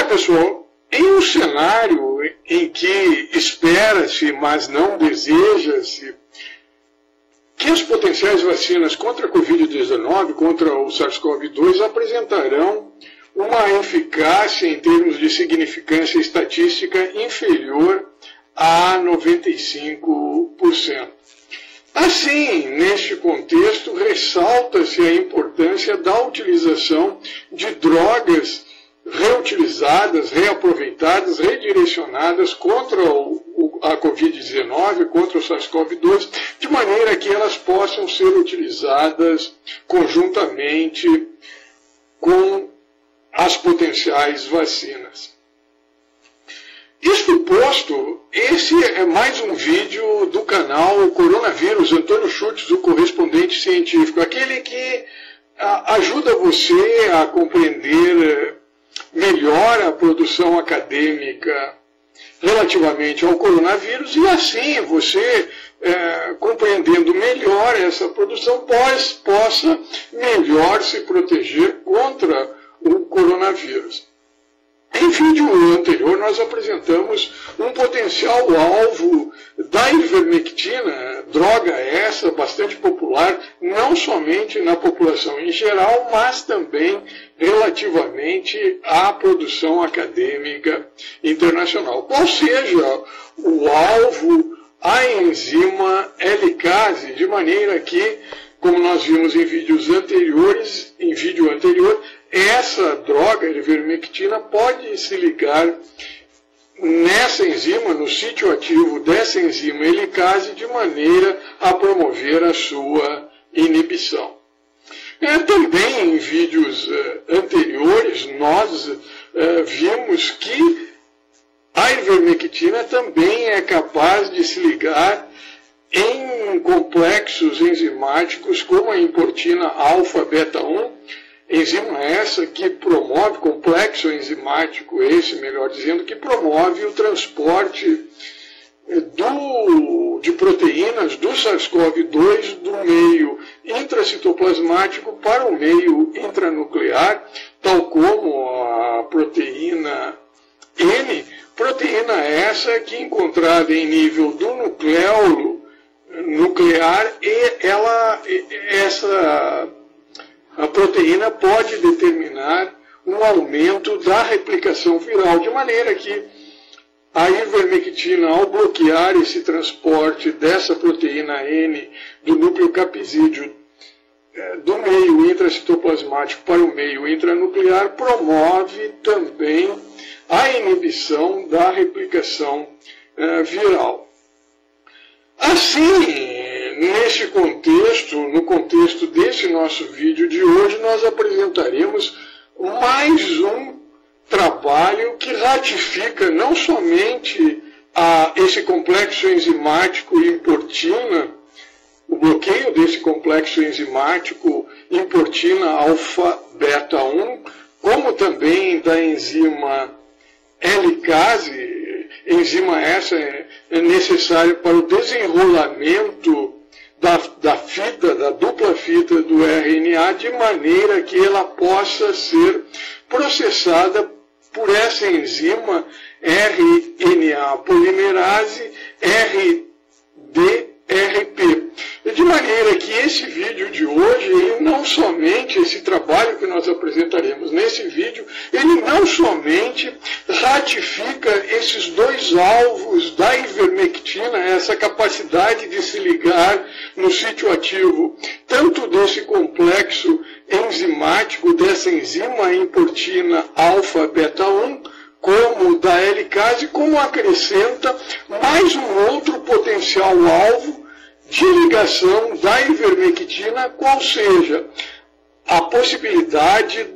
pessoal, em um cenário em que espera-se, mas não deseja-se, que as potenciais vacinas contra a Covid-19, contra o SARS-CoV-2, apresentarão uma eficácia em termos de significância estatística inferior a 95%. Assim, neste contexto, ressalta-se a importância da utilização de drogas reutilizadas, reaproveitadas, redirecionadas contra a Covid-19, contra o SARS-CoV-2, de maneira que elas possam ser utilizadas conjuntamente com as potenciais vacinas. Isto posto, esse é mais um vídeo do canal Coronavírus, Antônio Schultz, o correspondente científico, aquele que ajuda você a compreender melhor a produção acadêmica relativamente ao coronavírus e assim você, compreendendo melhor essa produção, possa melhor se proteger contra o coronavírus. Em vídeo anterior, nós apresentamos um potencial alvo da ivermectina, droga essa bastante popular, não somente na população em geral, mas também relativamente à produção acadêmica internacional. Qual seja o alvo, a enzima helicase, de maneira que, como nós vimos em vídeo anterior, essa droga, a ivermectina, pode se ligar nessa enzima, no sítio ativo dessa enzima helicase, de maneira a promover a sua inibição. Também em vídeos anteriores, nós vimos que a ivermectina também é capaz de se ligar em complexos enzimáticos como a importina alfa-beta-1, enzima essa que promove, complexo enzimático esse, melhor dizendo, que promove o transporte de proteínas do SARS-CoV-2 do meio intracitoplasmático para o meio intranuclear, tal como a proteína N, proteína essa que encontrada em nível do nucleolo nuclear, e a proteína pode determinar um aumento da replicação viral, de maneira que a ivermectina, ao bloquear esse transporte dessa proteína N do núcleo capsídeo do meio intracitoplasmático para o meio intranuclear, promove também a inibição da replicação viral. Assim, neste contexto, no contexto desse nosso vídeo de hoje, nós apresentaremos mais um trabalho que ratifica não somente esse complexo enzimático importina, o bloqueio desse complexo enzimático importina alfa-beta-1, como também da enzima helicase, enzima essa é necessária para o desenrolamento da dupla fita do RNA, de maneira que ela possa ser processada por essa enzima RNA polimerase RDRP. De maneira que esse vídeo de hoje, ele não somente, esse trabalho que nós apresentaremos nesse vídeo, ele não somente ratifica esses dois alvos da ivermectina, essa capacidade de se ligar no sítio ativo, tanto desse complexo enzimático, dessa enzima importina alfa-beta-1, como da helicase, como acrescenta mais um outro potencial alvo de ligação da ivermectina, qual seja a possibilidade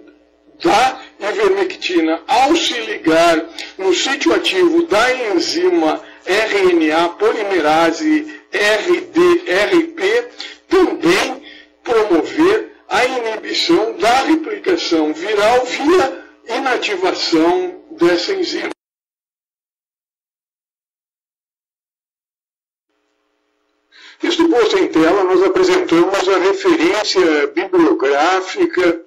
da ivermectina, ao se ligar no sítio ativo da enzima RNA polimerase RDRP, também promover a inibição da replicação viral via inativação dessa enzima. Isto posto em tela, nós apresentamos a referência bibliográfica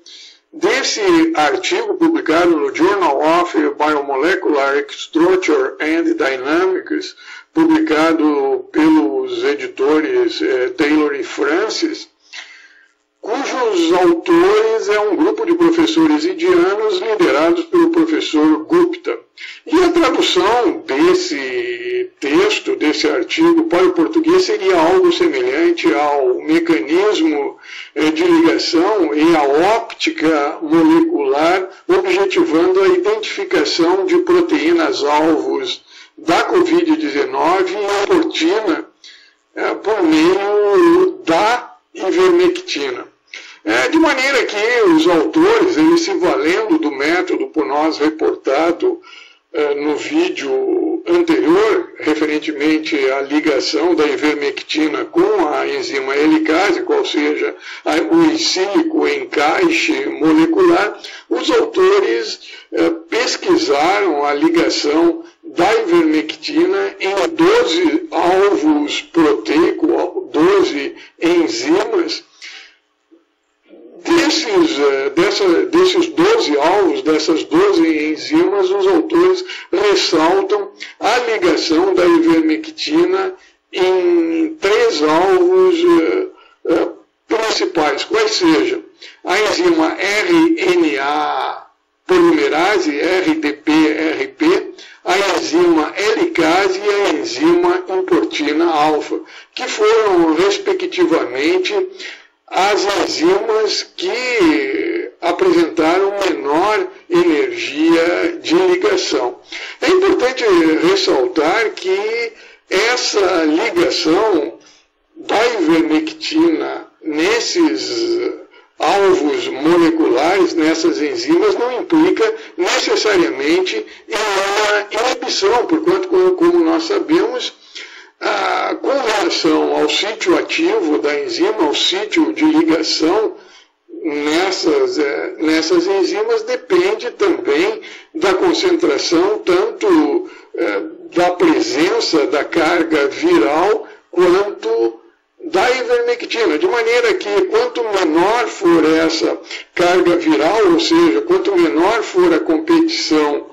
desse artigo publicado no Journal of Biomolecular Structure and Dynamics, publicado pelos editores Taylor e Francis, cujos autores é um grupo de professores indianos liderados pelo professor Gupta. E a tradução desse texto, desse artigo para o português seria algo semelhante ao mecanismo de ligação e a óptica molecular, objetivando a identificação de proteínas-alvos da Covid-19 e a proteína por meio da ivermectina. De maneira que os autores, eles se valendo do método por nós reportado no vídeo anterior, referentemente à ligação da ivermectina com a enzima helicase, qual seja o in silico encaixe molecular, os autores pesquisaram a ligação da ivermectina em 12 alvos proteicos, 12 enzimas. Desses 12 alvos, dessas 12 enzimas, os autores ressaltam a ligação da ivermectina em 3 alvos principais, quais sejam a enzima RNA polimerase, RDP-RP, a enzima helicase e a enzima importina alfa, que foram, respectivamente, as enzimas que apresentaram menor energia de ligação. É importante ressaltar que essa ligação da ivermectina nesses alvos moleculares, nessas enzimas, não implica necessariamente em uma inibição, porquanto, como nós sabemos, com relação ao sítio ativo da enzima, ao sítio de ligação nessas enzimas, depende também da concentração, tanto da presença da carga viral, quanto da ivermectina, de maneira que quanto menor for essa carga viral, ou seja, quanto menor for a competição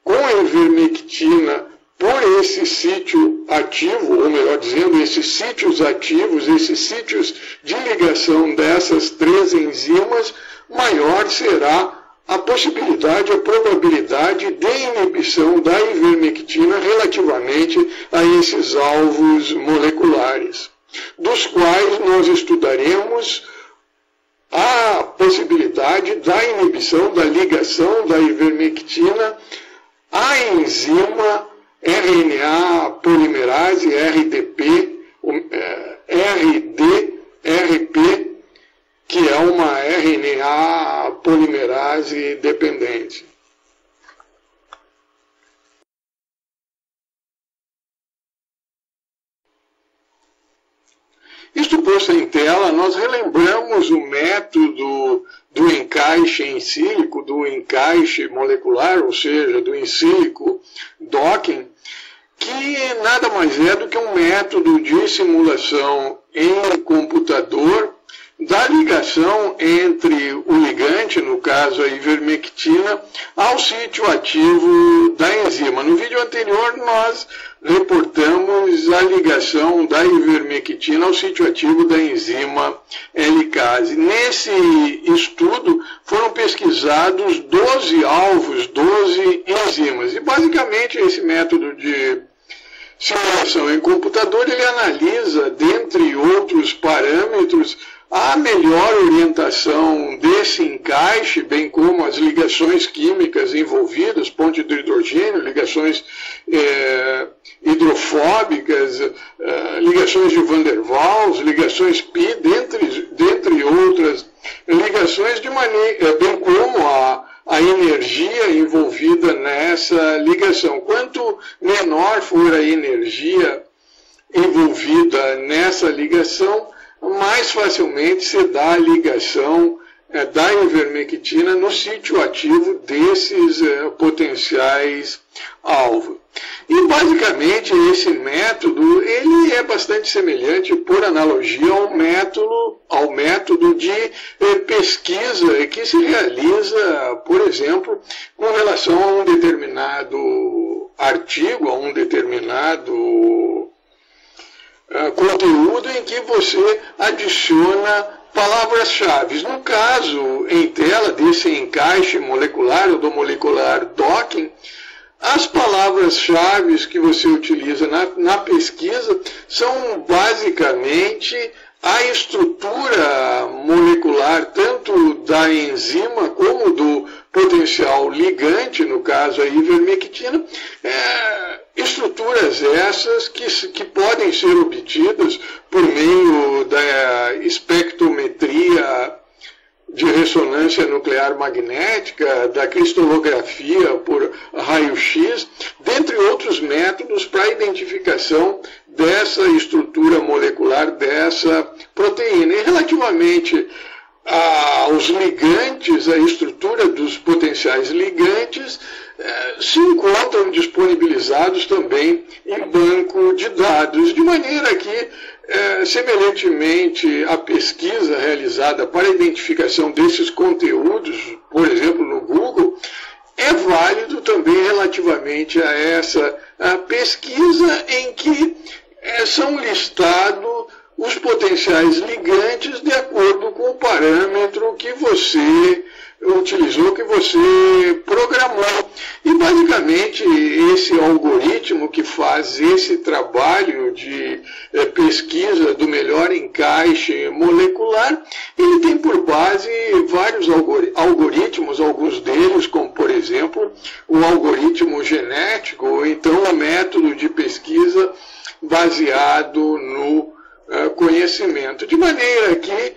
com a ivermectina por esse sítio ativo, ou melhor dizendo, esses sítios ativos, esses sítios de ligação dessas 3 enzimas, maior será a possibilidade, a probabilidade de inibição da ivermectina relativamente a esses alvos moleculares, dos quais nós estudaremos a possibilidade da inibição, da ligação da ivermectina à enzima RNA polimerase, RDP, RDRP, que é uma RNA polimerase dependente. Isto posto em tela, nós relembramos o método do encaixe em sílico, do encaixe molecular, ou seja, do in silico docking, que nada mais é do que um método de simulação em computador da ligação entre o ligante, no caso a ivermectina, ao sítio ativo da enzima. No vídeo anterior nós reportamos a ligação da ivermectina ao sítio ativo da enzima helicase. Nesse estudo foram pesquisados 12 alvos, 12 enzimas. E basicamente esse método de simulação em computador, ele analisa, dentre outros parâmetros, a melhor orientação desse encaixe, bem como as ligações químicas envolvidas, ponte de hidrogênio, ligações hidrofóbicas, ligações de Van der Waals, ligações pi, dentre outras ligações, de maneira, bem como a energia envolvida nessa ligação. Quanto menor for a energia envolvida nessa ligação, mais facilmente se dá a ligação da ivermectina no sítio ativo desses potenciais alvos. E basicamente esse método ele é bastante semelhante, por analogia, ao método de pesquisa que se realiza, por exemplo, com relação a um determinado artigo, a um determinado conteúdo em que você adiciona palavras-chave. No caso, em tela desse encaixe molecular ou do molecular docking, as palavras-chave que você utiliza na pesquisa são basicamente a estrutura molecular tanto da enzima como do potencial ligante, no caso a ivermectina, estruturas essas que podem ser obtidas por meio da espectrometria de ressonância nuclear magnética, da cristalografia por raio-x, dentre outros métodos para a identificação dessa estrutura molecular dessa proteína. E relativamente aos ligantes, a estrutura dos potenciais ligantes se encontram disponibilizados também em banco de dados, de maneira que, semelhantemente à pesquisa realizada para a identificação desses conteúdos, por exemplo, no Google, é válido também relativamente a essa pesquisa em que são listados os potenciais ligantes de acordo com o parâmetro que você utilizou, que você programou. E basicamente esse algoritmo que faz esse trabalho de pesquisa do melhor encaixe molecular, ele tem por base vários algoritmos, alguns deles, como por exemplo o algoritmo genético, ou então o método de pesquisa baseado no conhecimento, de maneira que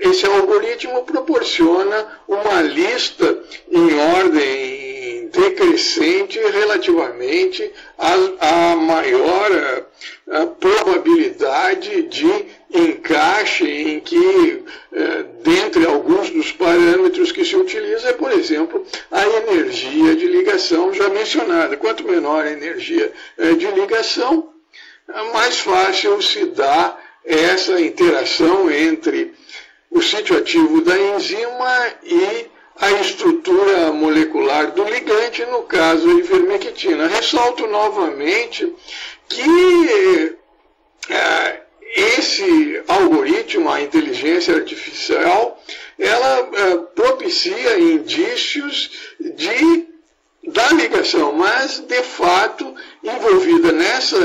esse algoritmo proporciona uma lista em ordem decrescente relativamente à maior probabilidade de encaixe em que, dentre alguns dos parâmetros que se utiliza, é, por exemplo, a energia de ligação já mencionada. Quanto menor a energia de ligação, mais fácil se dá essa interação entre o sítio ativo da enzima e a estrutura molecular do ligante, no caso a ivermectina. Ressalto novamente que esse algoritmo, a inteligência artificial, ela propicia indícios da ligação, mas de fato envolvida nessa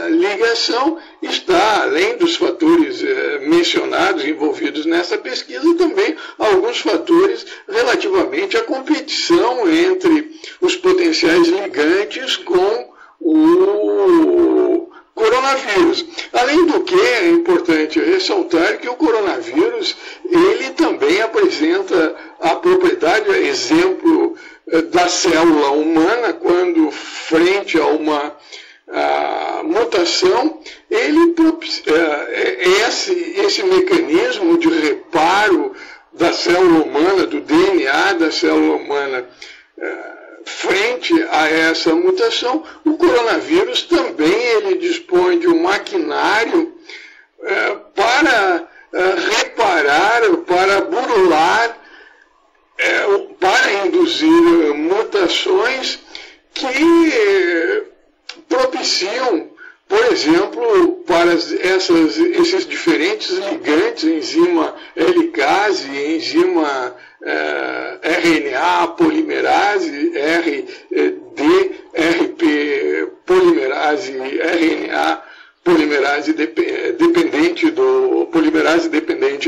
ligação está, além dos fatores mencionados envolvidos nessa pesquisa, também alguns fatores relativamente à competição entre os potenciais ligantes com o coronavírus. Além do que, é importante ressaltar que o coronavírus, ele também apresenta a propriedade, exemplo da célula humana, quando frente a uma mutação, esse mecanismo de reparo da célula humana, do DNA da célula humana, frente a essa mutação, o coronavírus também ele dispõe de um maquinário para reparar, para burular, para induzir mutações que propiciam, por exemplo, para esses diferentes ligantes, enzima helicase, enzima RNA polimerase, DRP polimerase, RNA polimerase dependente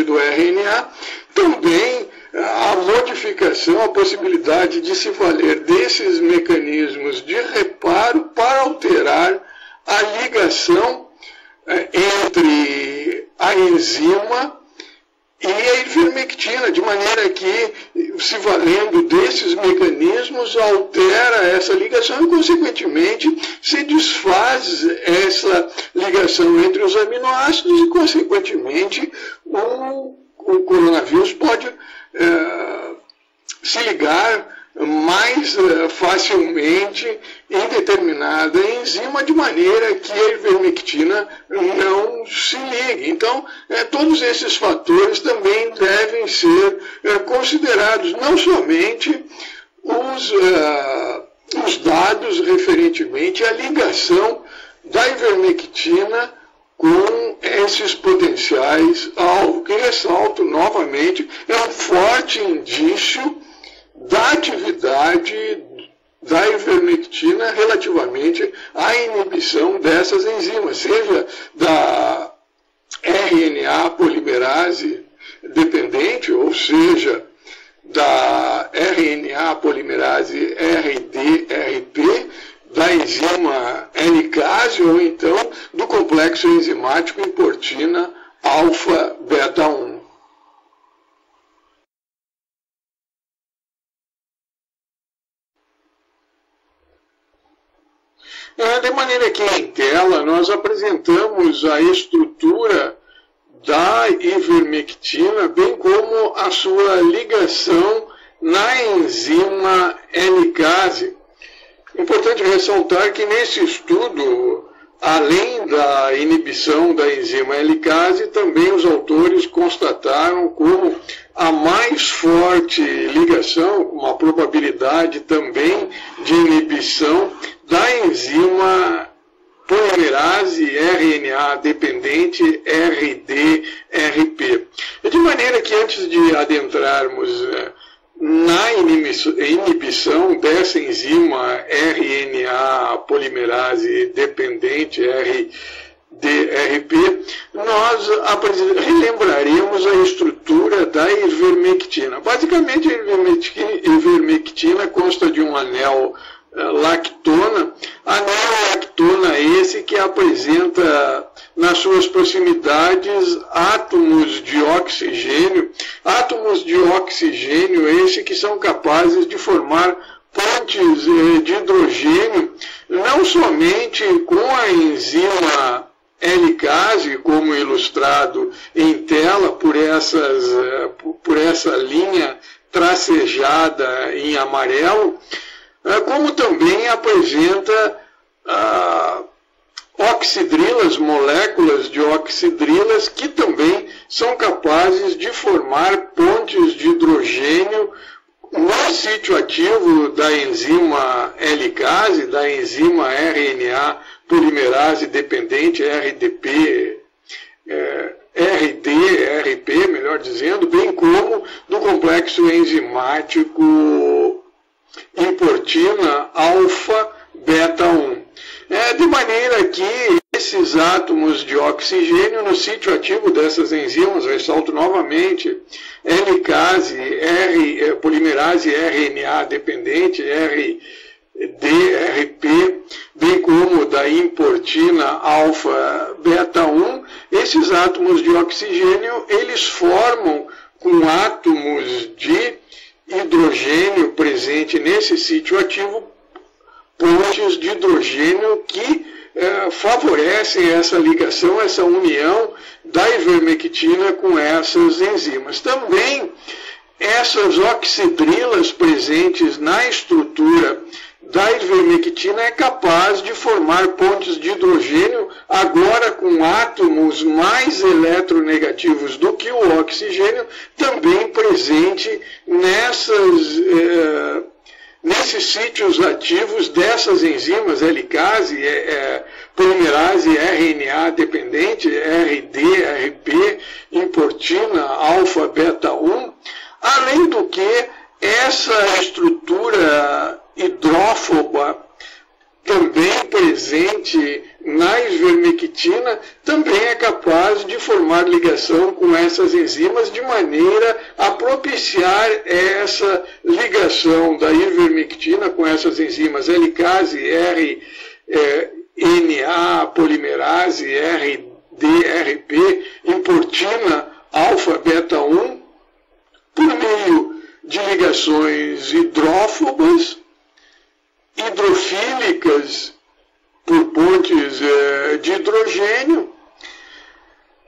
do RNA, também a modificação, a possibilidade de se valer desses mecanismos de reparo para alterar a ligação entre a enzima e a ivermectina, de maneira que, se valendo desses mecanismos, altera essa ligação e, consequentemente, se desfaz essa ligação entre os aminoácidos e, consequentemente, o coronavírus pode se ligar mais facilmente em determinada enzima, de maneira que a ivermectina não se ligue. Então, todos esses fatores também devem ser considerados, não somente os dados referentemente à ligação da ivermectina com esses potenciais alvos, que, ressalto novamente, é um forte indício da atividade da ivermectina relativamente à inibição dessas enzimas, seja da RNA polimerase dependente, ou seja, da RNA polimerase RDRP, da enzima helicase, ou então do complexo enzimático importina alfa-beta 1. De maneira que em tela nós apresentamos a estrutura da ivermectina, bem como a sua ligação na enzima helicase. Importante ressaltar que nesse estudo, além da inibição da enzima helicase, também os autores constataram como a mais forte ligação, uma probabilidade também de inibição da enzima polimerase RNA dependente RDRP. De maneira que antes de adentrarmos na inibição dessa enzima RNA polimerase dependente RDRP, nós relembraremos a estrutura da ivermectina. Basicamente, a ivermectina consta de um anel lactona, anel lactona esse que apresenta nas suas proximidades átomos de oxigênio esse que são capazes de formar pontes de hidrogênio, não somente com a enzima helicase, como ilustrado em tela por essa linha tracejada em amarelo, como também apresenta oxidrilas, moléculas de oxidrilas que também são capazes de formar pontes de hidrogênio no sítio ativo da enzima helicase, da enzima RNA polimerase dependente RDRP, melhor dizendo, bem como do complexo enzimático importina alfa-beta 1. De maneira que esses átomos de oxigênio no sítio ativo dessas enzimas, ressalto novamente, helicase, polimerase RNA dependente, RDRP, bem como da importina alfa-beta 1, esses átomos de oxigênio, eles formam com átomos de hidrogênio presente nesse sítio ativo, pontes de hidrogênio que favorecem essa ligação, essa união da ivermectina com essas enzimas. Também essas oxidrilas presentes na estrutura da ivermectina é capaz de formar pontes de hidrogênio, agora com átomos mais eletronegativos do que o oxigênio, também presente nesses sítios ativos dessas enzimas helicase, polimerase RNA dependente, RDRP, importina alfa-beta 1, além do que essa estrutura hidrófoba também presente na ivermectina também é capaz de formar ligação com essas enzimas de maneira a propiciar essa ligação da ivermectina com essas enzimas helicase, RNA polimerase, RDRP, importina alfa-beta 1, por meio de ligações hidrófobas, hidrofílicas, por pontes de hidrogênio.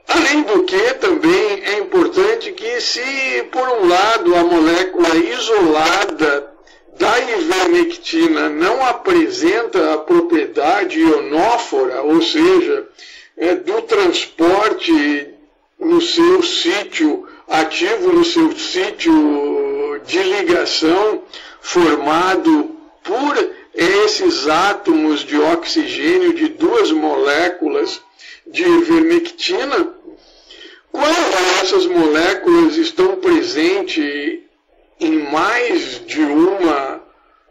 Além do que, também é importante que, se por um lado a molécula isolada da a ivermectina não apresenta a propriedade ionófora, ou seja, do transporte no seu sítio ativo, no seu sítio de ligação formado por esses átomos de oxigênio de duas moléculas de ivermectina, quando essas moléculas estão presentes em mais de uma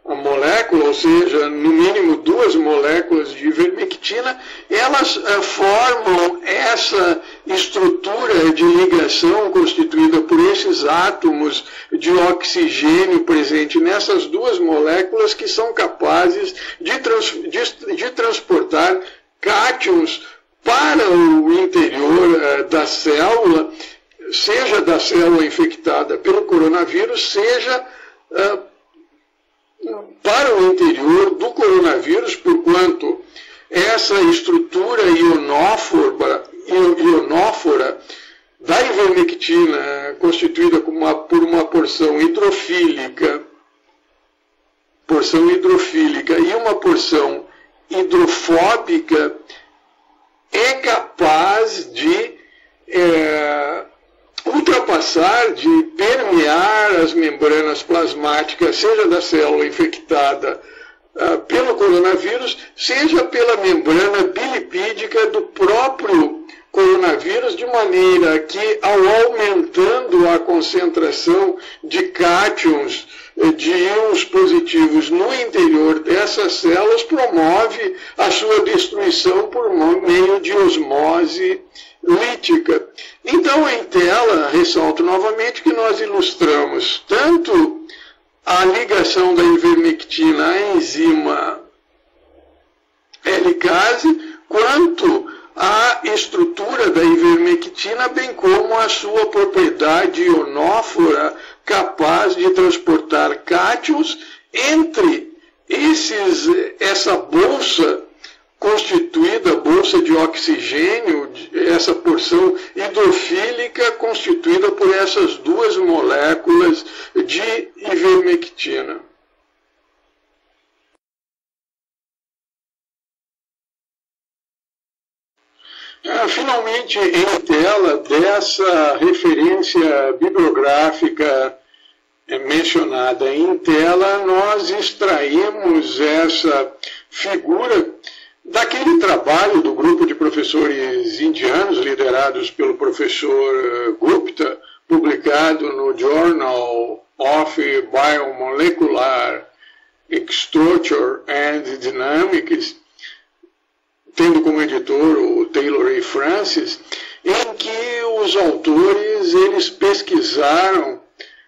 molécula, ou seja, no mínimo duas moléculas de ivermectina, elas formam essa estrutura de ligação constituída por esses átomos de oxigênio presentes nessas duas moléculas que são capazes de transportar cátions para o interior da célula, seja da célula infectada pelo coronavírus, seja para o interior do coronavírus, porquanto essa estrutura ionófora da ivermectina, constituída por uma porção hidrofílica e uma porção hidrofóbica, é capaz de ultrapassar, de permear as membranas plasmáticas, seja da célula infectada pelo coronavírus, seja pela membrana bilipídica do próprio coronavírus, de maneira que, ao aumentando a concentração de cátions, de íons positivos no interior dessas células, promove a sua destruição por meio de osmose lítica. Então, em tela, ressalto novamente que nós ilustramos tanto a ligação da ivermectina à enzima helicase, quanto a estrutura da ivermectina, bem como a sua propriedade ionófora capaz de transportar cátions entre essa bolsa constituída, bolsa de oxigênio, essa porção hidrofílica constituída por essas duas moléculas de ivermectina. Finalmente, em tela dessa referência bibliográfica mencionada em tela, nós extraímos essa figura daquele trabalho do grupo de professores indianos, liderados pelo professor Gupta, publicado no Journal of Biomolecular Structure and Dynamics, tendo como editor o Taylor A. Francis, em que os autores eles pesquisaram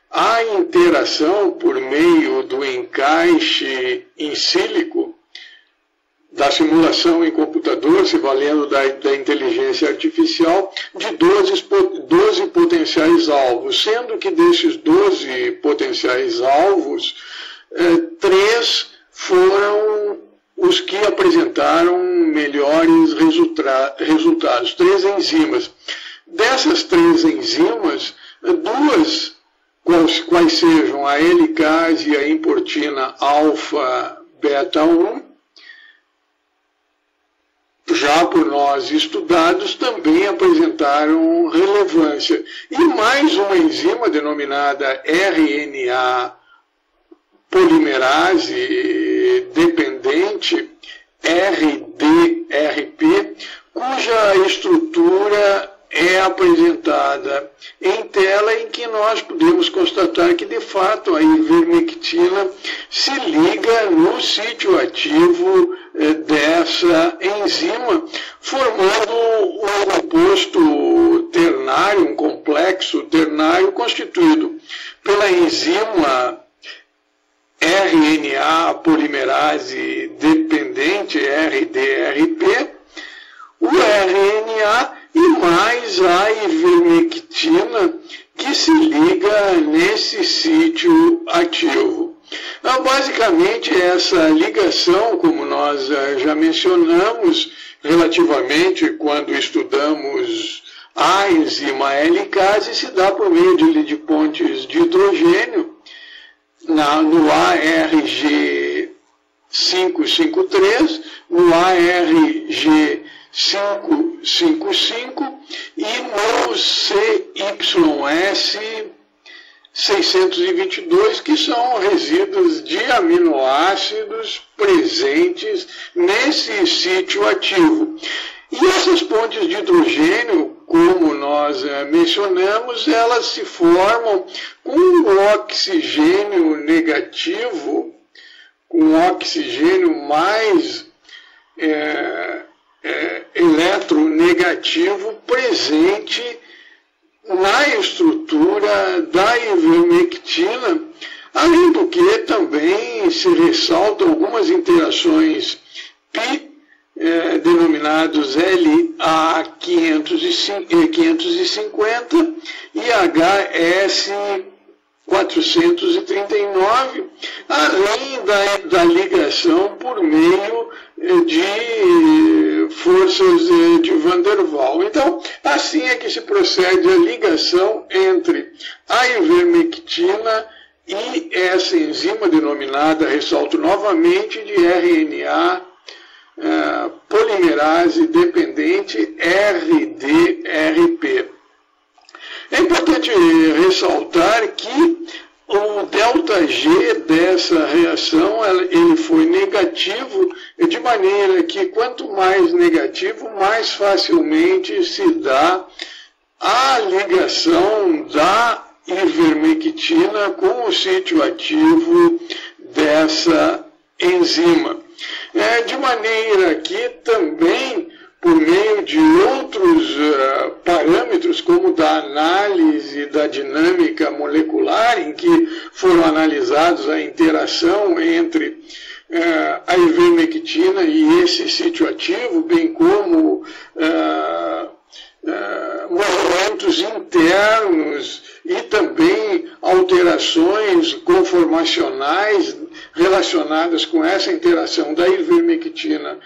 a interação por meio do encaixe em sílico, da simulação em computador, se valendo da inteligência artificial, de 12 potenciais alvos, sendo que desses 12 potenciais alvos, 3 foram os que apresentaram melhores resultados, 3 enzimas. Dessas 3 enzimas, 2, quais sejam a helicase e a importina alfa-beta-1, já por nós estudados, também apresentaram relevância. E mais uma enzima denominada RNA polimerase dependente, RDRP, cuja estrutura é apresentada em tela, em que nós podemos constatar que, de fato, a ivermectina se liga no sítio ativo dessa enzima, formando um composto ternário, um complexo ternário constituído pela enzima RNA polimerase dependente, RDRP, o RNA e mais a ivermectina, que se liga nesse sítio ativo. Basicamente, essa ligação, como nós já mencionamos relativamente quando estudamos a enzima helicase, se dá por meio de pontes de hidrogênio, no ARG553, no ARG555 e no CYS622, que são resíduos de aminoácidos presentes nesse sítio ativo. E essas pontes de hidrogênio, como nós mencionamos, elas se formam com um oxigênio negativo, com um oxigênio mais eletronegativo presente na estrutura da ivermectina, além do que também se ressaltam algumas interações pi, denominados LA550 e HS439, além da ligação por meio de forças de Van der Waals. Então, assim é que se procede a ligação entre a ivermectina e essa enzima denominada, ressalto novamente, de RNA polimerase dependente RDRP. É importante ressaltar que o ΔG dessa reação ele foi negativo, de maneira que quanto mais negativo, mais facilmente se dá a ligação da ivermectina com o sítio ativo dessa enzima. De maneira que também, por meio de outros parâmetros, como da análise da dinâmica molecular, em que foram analisados a interação entre a ivermectina e esse sítio ativo, bem como movimentos internos e também alterações conformacionais relacionadas com essa interação da ivermectina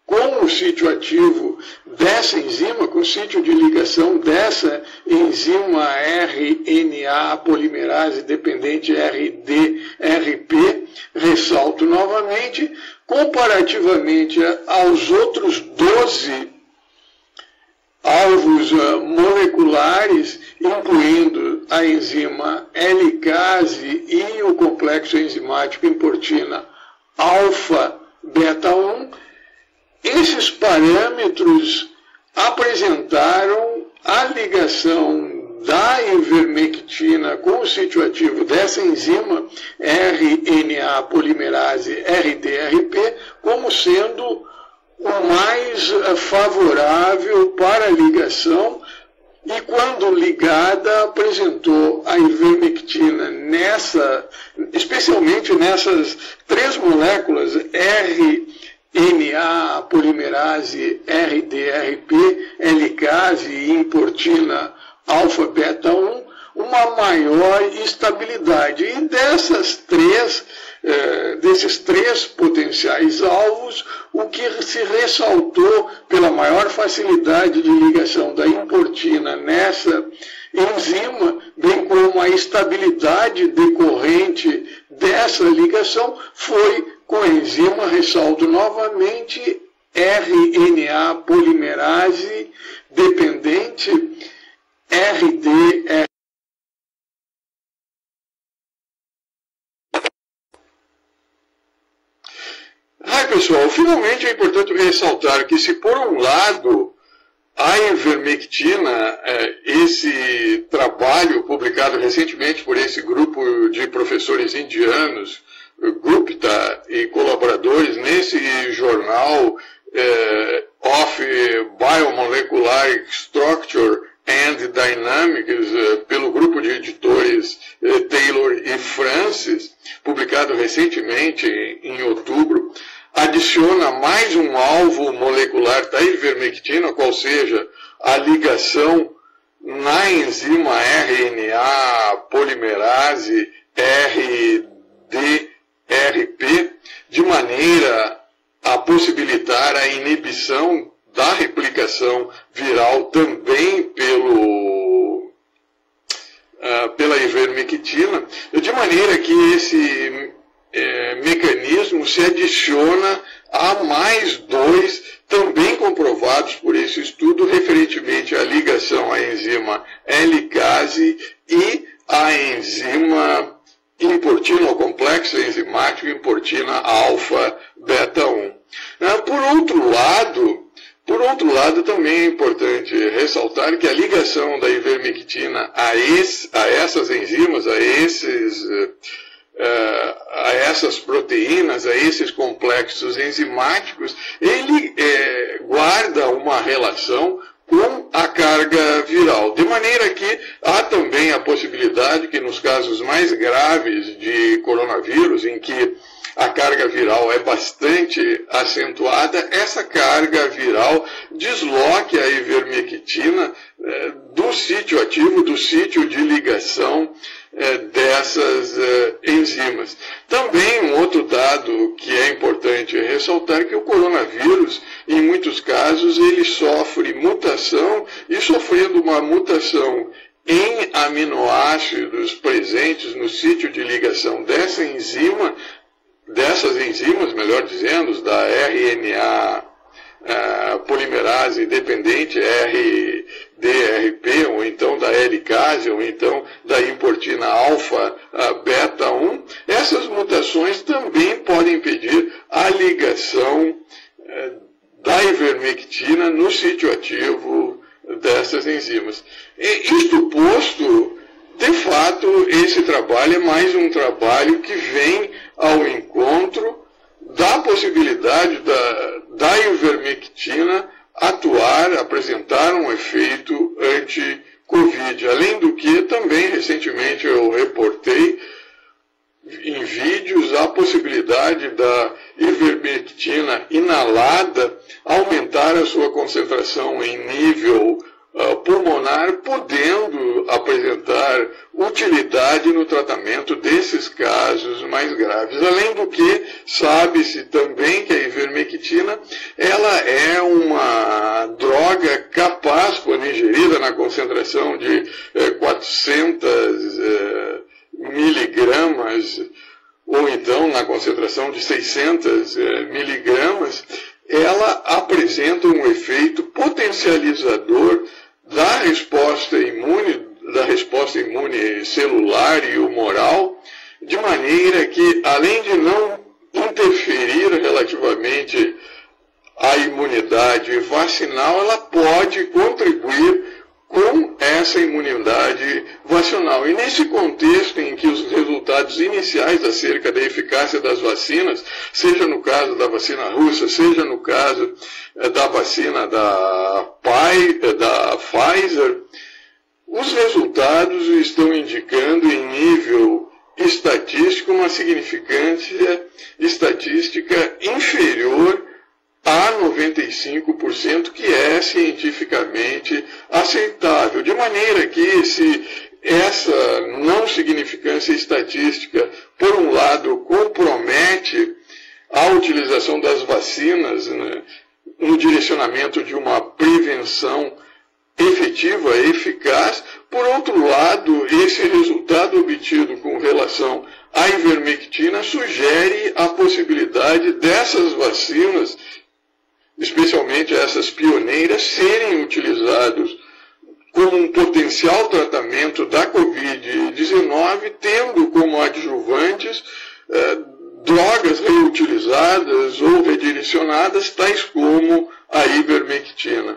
com o sítio ativo dessa enzima, com o sítio de ligação dessa enzima RNA polimerase dependente RDRP, ressalto novamente, comparativamente aos outros 12 alvos moleculares, incluindo a enzima L-case e o complexo enzimático importina alfa-beta-1, esses parâmetros apresentaram a ligação da ivermectina com o sítio ativo dessa enzima RNA polimerase RDRP como sendo o mais favorável para a ligação, e quando ligada apresentou a ivermectina especialmente nessas três moléculas RNA polimerase RDRP, L-case e importina alfa-beta-1, uma maior estabilidade. E desses três potenciais alvos, o que se ressaltou pela maior facilidade de ligação da importina nessa enzima, bem como a estabilidade decorrente dessa ligação, foi com a enzima, ressalto novamente, RNA polimerase dependente RDRP. Pessoal, finalmente é importante ressaltar que, se por um lado a ivermectina, esse trabalho publicado recentemente por esse grupo de professores indianos, Gupta e colaboradores, nesse jornal of Biomolecular Structure and Dynamics, pelo grupo de editores Taylor e Francis, publicado recentemente em outubro, adiciona mais um alvo molecular da ivermectina, qual seja a ligação na enzima RNA polimerase RDRP, de maneira a possibilitar a inibição da replicação viral também pelo pela ivermectina, de maneira que esse mecanismo se adiciona a mais dois, também comprovados por esse estudo, referentemente à ligação à enzima helicase e à enzima importina, ao complexo enzimático importina alfa-beta 1. Por outro lado, também é importante ressaltar que a ligação da ivermectina a essas enzimas, a essas proteínas, a esses complexos enzimáticos, ele guarda uma relação com a carga viral. De maneira que há também a possibilidade que nos casos mais graves de coronavírus, em que a carga viral é bastante acentuada, essa carga viral desloque a ivermectina do sítio ativo, do sítio de ligação dessas enzimas. Também um outro dado que é importante ressaltar é que o coronavírus, em muitos casos, ele sofre mutação, e sofrendo uma mutação em aminoácidos presentes no sítio de ligação dessas enzimas, melhor dizendo, da RNA polimerase dependente, RDRP, ou então da helicase, ou então da importina alfa-beta 1, essas mutações também podem impedir a ligação da ivermectina no sítio ativo dessas enzimas. Isto posto, de fato, esse trabalho é mais um trabalho que vem ao encontro da possibilidade da ivermectina apresentar um efeito anti-Covid. Além do que, também recentemente eu reportei em vídeos a possibilidade da ivermectina inalada aumentar a sua concentração em nível pulmonar, podendo apresentar utilidade no tratamento desses casos mais graves. Além do que, sabe-se também que a ivermectina ela é uma droga capaz, quando ingerida na concentração de 400 miligramas, ou então na concentração de 600 miligramas, ela apresenta um efeito potencializador da resposta imune celular e humoral, de maneira que, além de não interferir relativamente à imunidade vacinal, ela pode contribuir com essa imunidade vacinal. E nesse contexto em que os resultados iniciais acerca da eficácia das vacinas, seja no caso da vacina russa, seja no caso da vacina da Pfizer, os resultados estão indicando em nível estatístico uma significância estatística inferior a 95%, que é cientificamente aceitável. De maneira que essa não significância estatística, por um lado, compromete a utilização das vacinas, né, no direcionamento de uma prevenção efetiva, eficaz. Por outro lado, esse resultado obtido com relação à ivermectina sugere a possibilidade dessas vacinas, especialmente essas pioneiras, serem utilizados como um potencial tratamento da Covid-19, tendo como adjuvantes drogas reutilizadas ou redirecionadas, tais como a ivermectina.